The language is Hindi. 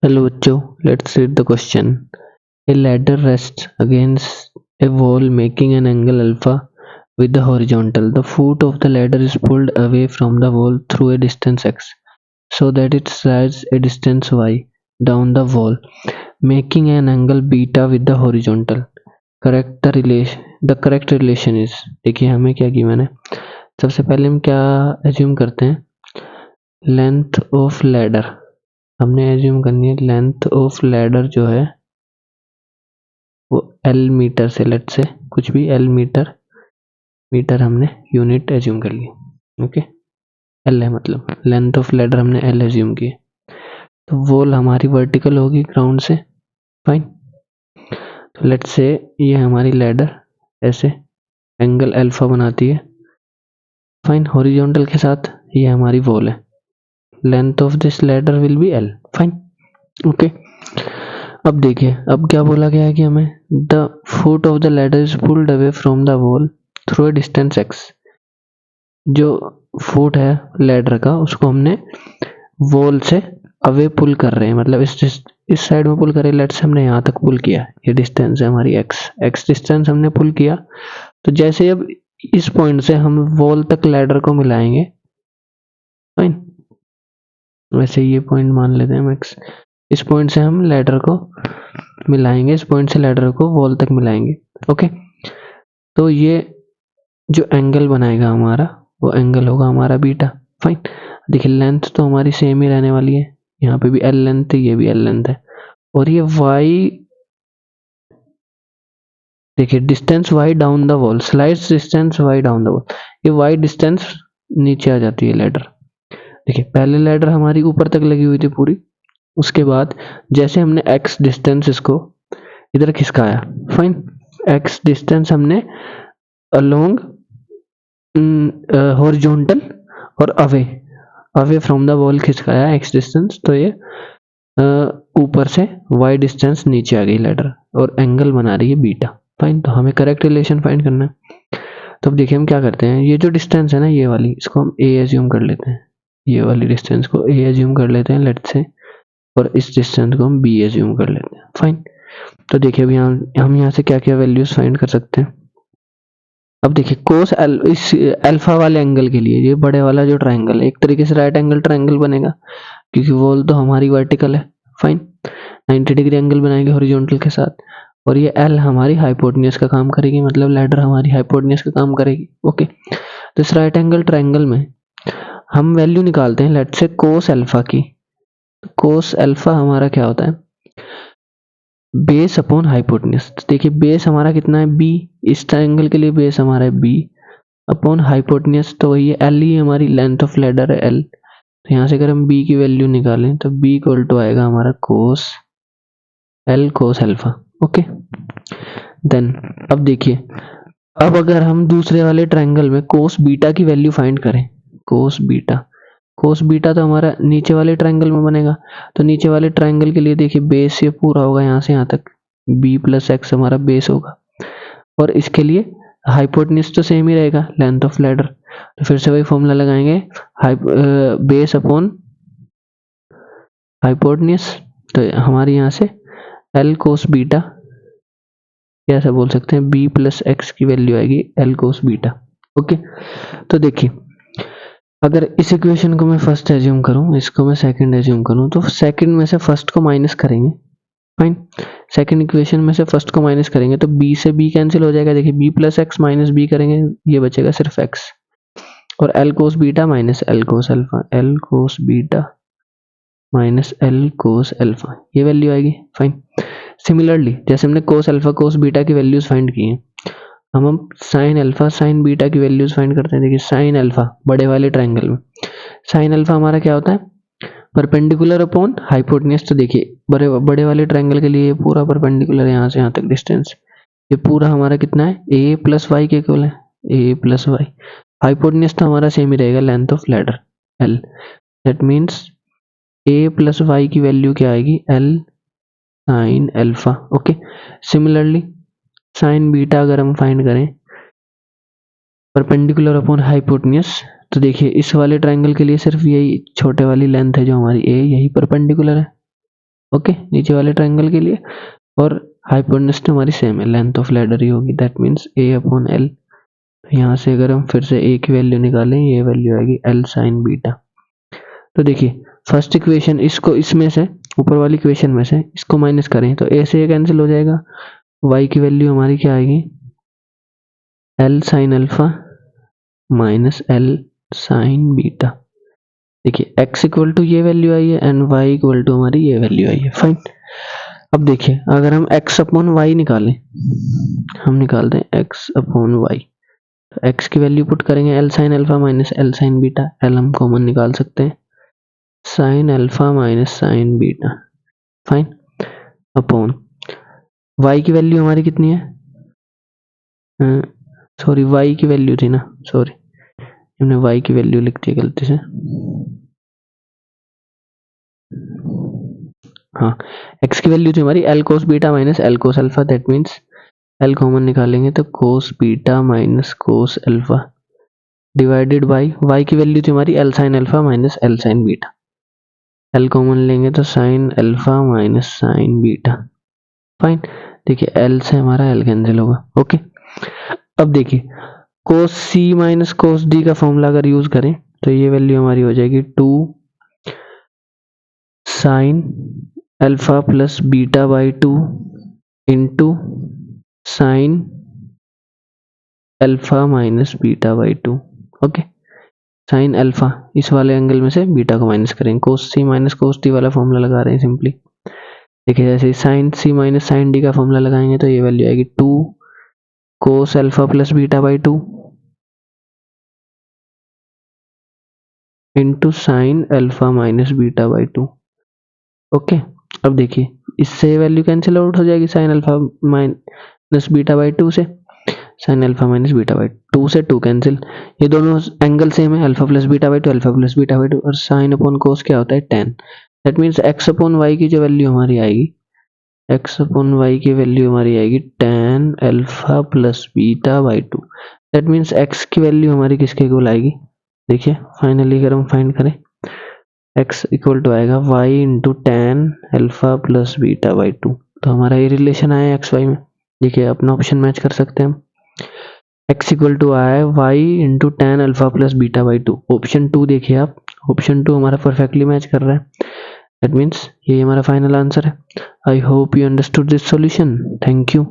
Hello बच्चों, let's read the question. A ladder rests against a wall making an angle alpha with the horizontal. The foot of the ladder is pulled away from the wall through a distance x so that it slides a distance y down the wall, making an angle beta with the horizontal. The correct relation is, देखिए हमें क्या गिवन है। सबसे पहले हम क्या एज्यूम करते हैं, लेंथ ऑफ लैडर हमने एज्यूम करनी है। लेंथ ऑफ लैडर जो है वो एल मीटर से, लेट से कुछ भी एल मीटर हमने यूनिट एज्यूम कर ली। ओके, एल है मतलब लेंथ ऑफ लैडर हमने एल एज्यूम की। तो वॉल हमारी वर्टिकल होगी ग्राउंड से, फाइन। तो लेट से ये हमारी लैडर ऐसे एंगल अल्फा बनाती है, फाइन। हॉरिजॉन्टल के साथ ये हमारी वॉल है। Length of this ladder will be L, fine. Okay, अब देखिए, अब क्या बोला गया है कि हमें the foot of the ladder is pulled away from the wall through a distance x. जो फुट है लैडर का उसको हमने वॉल से अवे पुल कर रहे हैं, मतलब इस साइड में पुल कर रहे हैं। लेट्स हमने यहाँ तक पुल किया, ये डिस्टेंस है हमारी एक्स डिस्टेंस हमने पुल किया। तो जैसे अब इस पॉइंट से हम वॉल तक लैडर को मिलाएंगे, फाइन। वैसे ये पॉइंट मान लेते हैं हम एक्स। इस पॉइंट से हम लैडर को मिलाएंगे, इस पॉइंट से लैडर को वॉल तक मिलाएंगे। ओके, तो ये जो एंगल बनाएगा हमारा वो एंगल होगा हमारा बीटा, फाइन। देखिए लेंथ तो हमारी सेम ही रहने वाली है, यहाँ पे भी एल लेंथ है, ये भी एल लेंथ है। और ये वाई, देखिए distance Y down the wall, slides distance Y down the wall, ये वाई डिस्टेंस नीचे आ जाती है लैडर। देखिए पहले लैडर हमारी ऊपर तक लगी हुई थी पूरी, उसके बाद जैसे हमने एक्स डिस्टेंस इसको इधर खिसकाया, फाइन। एक्स डिस्टेंस हमने अलोंग हॉरिजॉन्टल और अवे फ्रॉम द वॉल खिसकाया एक्स डिस्टेंस, तो ये ऊपर से वाई डिस्टेंस नीचे आ गई लैडर और एंगल बना रही है बीटा, फाइन। तो हमें करेक्ट रिलेशन फाइंड करना है। तो अब देखिए हम क्या करते हैं, ये जो डिस्टेंस है ना ये वाली, इसको हम ए एज्यूम कर लेते हैं। ये वाली डिस्टेंस को ए एज्यूम कर लेते हैं लेट से, और इस डिस्टेंस को हम बी एज्यूम कर लेते हैं, फाइन। तो देखिए अभी हम यहाँ से क्या क्या वैल्यूज फाइंड कर सकते हैं। अब देखिए कोस इस अल्फा वाले एंगल के लिए, ये बड़े वाला जो ट्रायंगल है, एक तरीके से राइट एंगल ट्रायंगल बनेगा क्योंकि वॉल तो हमारी वर्टिकल है, फाइन। 90 डिग्री एंगल बनाएंगे हॉरिजॉन्टल के साथ, और ये एल हमारी हाइपोटेन्यूज का काम करेगी, मतलब लैडर हमारी हाइपोटेन्यूज का काम करेगी। ओके, तो इस राइट एंगल ट्रायंगल में हम वैल्यू निकालते हैं लेट से कोस अल्फा की। कोस अल्फा हमारा क्या होता है, बेस अपॉन हाइपोटेन्यूज। देखिए बेस हमारा कितना है, बी। इस ट्रायंगल के लिए बेस हमारा है बी अपॉन हाइपोटेन्यूज, तो वही एल ही हमारी लेंथ ऑफ लैडर है एल। तो यहाँ से अगर हम बी की वैल्यू निकालें तो बी इक्वल टू आएगा हमारा cos L cos alpha. Okay, then अब देखिए, अब अगर हम दूसरे वाले ट्रायंगल में कोस बीटा की वैल्यू फाइंड करें, कोस बीटा तो हमारा नीचे वाले ट्रायंगल में बनेगा। तो नीचे वाले ट्रायंगल के लिए देखिए बेस ये पूरा होगा यहाँ से यहाँ तक, बी प्लस एक्स हमारा बेस होगा, और इसके लिए हाइपोटेन्यूज तो सेम ही रहेगा, लेंथ ऑफ लैडर। तो फिर से वही फॉर्मूला लगाएंगे, बेस अपॉन हाइपोटेन्यूज। तो हमारे यहाँ से एल कोस बीटा, ऐसा बोल सकते हैं, बी प्लस एक्स की वैल्यू आएगी एल कोस बीटा। ओके, तो देखिए अगर इस इक्वेशन को मैं फर्स्ट एज्यूम करूं, इसको मैं सेकंड एज्यूम करूं, तो सेकंड में से फर्स्ट को माइनस करेंगे, फाइन। सेकंड इक्वेशन में से फर्स्ट को माइनस करेंगे तो बी से बी कैंसिल हो जाएगा। देखिए B plus X minus B करेंगे, ये बचेगा सिर्फ एक्स, और L cos beta minus L cos alpha, L cos beta minus L cos alpha, ये वैल्यू आएगी, फाइन। सिमिलरली जैसे हमने कोस अल्फा कोस बीटा की वैल्यूज फाइंड की हैं, हम साइन अल्फा साइन बीटा की वैल्यूज फाइंड करते हैं। देखिए साइन अल्फा बड़े वाले ट्रायंगल में, साइन अल्फा हमारा क्या होता है, परपेंडिकुलर अपॉन हाइपोटेन्यूज। तो देखिए बड़े वाले ट्रायंगल के लिए ये पूरा परपेंडिकुलर है, यहाँ से यहाँ तक डिस्टेंस, ये पूरा हमारा कितना है, ए प्लस वाई के इक्वल है, ए प्लस वाई। हाइपोटेन्यूज तो हमारा सेम ही रहेगा, length of ladder L. That means A plus Y की वैल्यू क्या आएगी, L sine alpha. Okay, similarly sine beta अगर हम फाइंड करें परपेंडिकुलर अपॉन हाइपोटेन्यूज, तो देखिए इस वाले ट्रायंगल के लिए सिर्फ यही छोटे वाली लेंथ है जो हमारी ए, यही परपेंडिकुलर है, ओके, नीचे वाले ट्रायंगल के लिए। और हाइपोटेन्यूज तो हमारी सेम है, लेंथ ऑफ लैडर ही होगी, that means a upon L. यहाँ से अगर हम फिर से a की वैल्यू निकालें, ये वैल्यू आएगी l साइन बीटा। तो देखिए फर्स्ट इक्वेशन, इसको इसमें से ऊपर वाली इक्वेशन में से इसको माइनस करें तो a से a कैंसिल हो जाएगा, y की वैल्यू हमारी क्या आएगी, l sign alpha minus l sign beta. देखिए x इक्वल टू ये वैल्यू आई है एंड y इक्वल टू हमारी ये वैल्यू आई है, फाइन। अब देखिए अगर हम x अपॉन y निकालें, हम निकालते हैं x अपॉन y, तो x की वैल्यू पुट करेंगे l sign alpha minus l sign beta, l हम कॉमन निकाल सकते हैं, sign alpha minus sign beta, fine, upon y की वैल्यू हमारी कितनी है, सॉरी y की वैल्यू थी ना, सॉरी हमने y की वैल्यू लिख दी गलती से, हाँ x की वैल्यू थी हमारी l cos beta minus l cos alpha, that means l common निकालेंगे तो कोस beta minus cos alpha divided by y की वैल्यू थी हमारी l sign alpha minus l sign beta, l common लेंगे तो sign alpha minus sign beta, fine. देखिए l से हमारा l कैंसिल होगा, ओके। अब देखिए कोस c माइनस कोस d का फॉर्मूला अगर यूज करें तो ये वैल्यू हमारी हो जाएगी 2 sine alpha plus beta by 2 into sine alpha minus beta by 2, okay. Sine alpha इस वाले एंगल में से बीटा को माइनस करेंगे, कोस सी माइनस कोस डी वाला फॉर्मूला लगा रहे हैं सिंपली। देखिए जैसे साइन सी माइनस साइन डी का फॉर्मूला लगाएंगे तो ये वैल्यू आएगी 2 cos alpha plus beta by 2 into sine alpha minus beta by 2, okay. अब देखिए इससे वैल्यू कैंसिल आउट हो जाएगी, sine alpha minus beta by 2 से sine alpha minus beta by 2 से 2 कैंसिल, ये दोनों एंगल सेम है, alpha plus beta by 2 alpha plus beta by 2, और साइन अपॉन कोस क्या होता है 10, that means X upon Y की जो वैल्यू हमारी आएगी, एक्स अपॉन वाई की वैल्यू हमारी आएगी 10 alpha plus beta by 2, that means x की वैल्यू हमारी किसके इक्वल आएगी, देखिए फाइनली अगर हम फाइंड करें x इक्वल टू आएगा y into 10 alpha plus beta by 2, तो हमारा ये रिलेशन आया एक्स वाई में। देखिए अपना ऑप्शन मैच कर सकते हैं हम, x इक्वल टू आया है y into 10 alpha plus beta by 2, option 2 देखिए आप, ऑप्शन 2 हमारा परफेक्टली मैच कर रहा है, दैट मीन्स ये हमारा फाइनल आंसर है। I hope you understood this solution, thank you.